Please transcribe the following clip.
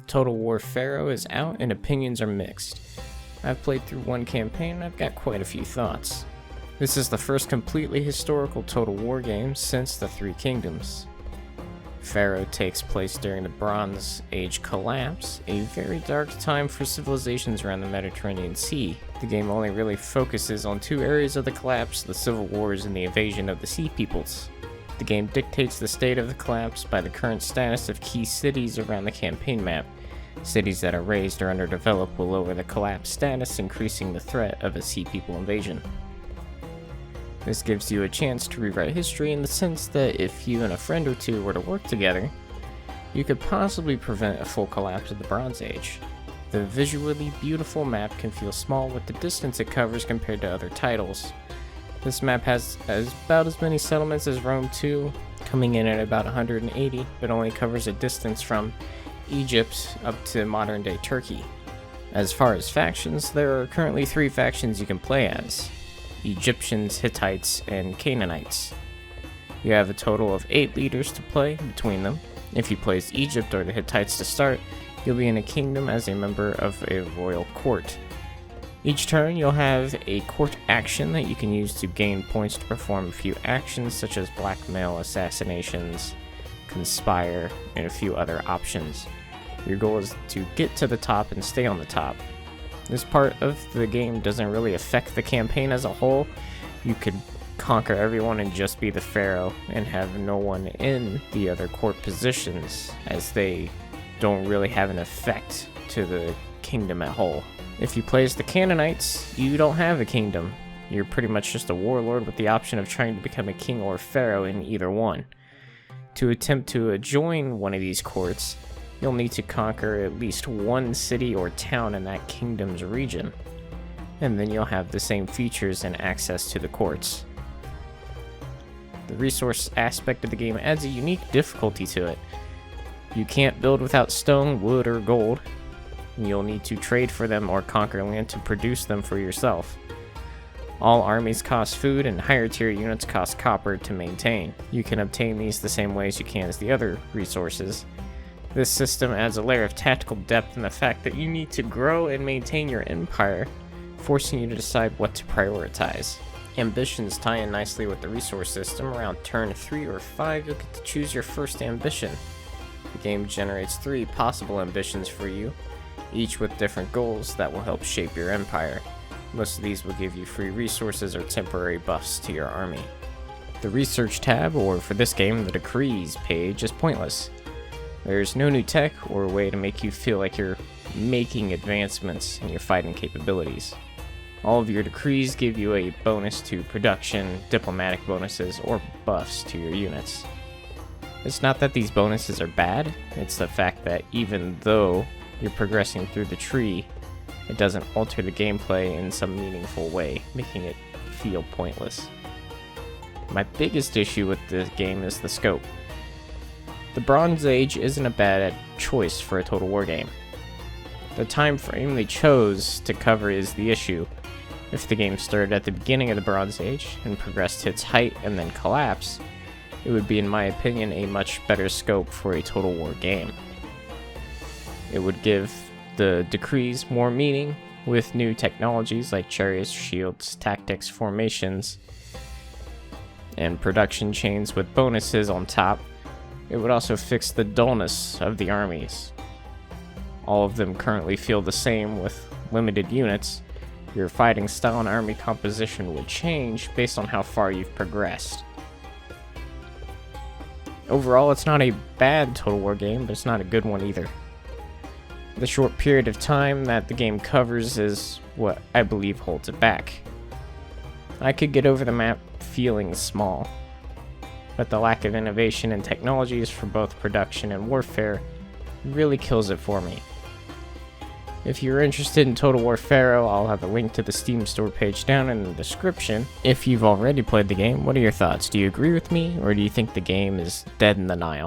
Total War Pharaoh is out and opinions are mixed. I've played through one campaign and I've got quite a few thoughts. This is the first completely historical Total War game since the Three Kingdoms. Pharaoh takes place during the Bronze Age collapse, a very dark time for civilizations around the Mediterranean Sea. The game only really focuses on two areas of the collapse: the civil wars and the invasion of the Sea Peoples. The game dictates the state of the collapse by the current status of key cities around the campaign map. Cities that are raised or underdeveloped will lower the collapse status, increasing the threat of a Sea People invasion. This gives you a chance to rewrite history in the sense that if you and a friend or two were to work together, you could possibly prevent a full collapse of the Bronze Age. The visually beautiful map can feel small with the distance it covers compared to other titles. This map has about as many settlements as Rome 2, coming in at about 180, but only covers a distance from Egypt up to modern day Turkey. As far as factions, there are currently 3 factions you can play as: Egyptians, Hittites, and Canaanites. You have a total of 8 leaders to play between them. If you play as Egypt or the Hittites to start, you'll be in a kingdom as a member of a royal court. Each turn you'll have a court action that you can use to gain points to perform a few actions such as blackmail, assassinations, conspire, and a few other options. Your goal is to get to the top and stay on the top. This part of the game doesn't really affect the campaign as a whole. You could conquer everyone and just be the pharaoh and have no one in the other court positions, as they don't really have an effect to the kingdom at whole. If you play as the Canaanites, you don't have a kingdom. You're pretty much just a warlord with the option of trying to become a king or pharaoh in either one. To attempt to join one of these courts, you'll need to conquer at least one city or town in that kingdom's region, and then you'll have the same features and access to the courts. The resource aspect of the game adds a unique difficulty to it. You can't build without stone, wood, or gold. You'll need to trade for them or conquer land to produce them for yourself. All armies cost food, and higher tier units cost copper to maintain. You can obtain these the same ways you can as the other resources. This system adds a layer of tactical depth in the fact that you need to grow and maintain your empire, forcing you to decide what to prioritize. Ambitions tie in nicely with the resource system. Around turn 3 or 5, you'll get to choose your first ambition. The game generates 3 possible ambitions for you, each with different goals that will help shape your empire. Most of these will give you free resources or temporary buffs to your army. The research tab, or for this game, the decrees page, is pointless. There's no new tech or way to make you feel like you're making advancements in your fighting capabilities. All of your decrees give you a bonus to production, diplomatic bonuses, or buffs to your units. It's not that these bonuses are bad, it's the fact that even though you're progressing through the tree, it doesn't alter the gameplay in some meaningful way, making it feel pointless. My biggest issue with this game is the scope. The Bronze Age isn't a bad choice for a Total War game. The time frame they chose to cover is the issue. If the game started at the beginning of the Bronze Age and progressed to its height and then collapsed, it would be, in my opinion, a much better scope for a Total War game. It would give the decrees more meaning with new technologies like chariots, shields, tactics, formations, and production chains with bonuses on top. It would also fix the dullness of the armies. All of them currently feel the same with limited units. Your fighting style and army composition would change based on how far you've progressed. Overall, it's not a bad Total War game, but it's not a good one either. The short period of time that the game covers is what I believe holds it back. I could get over the map feeling small, but the lack of innovation and technologies for both production and warfare really kills it for me. If you're interested in Total War Pharaoh, I'll have a link to the Steam store page down in the description. If you've already played the game, what are your thoughts? Do you agree with me, or do you think the game is dead in the Nile?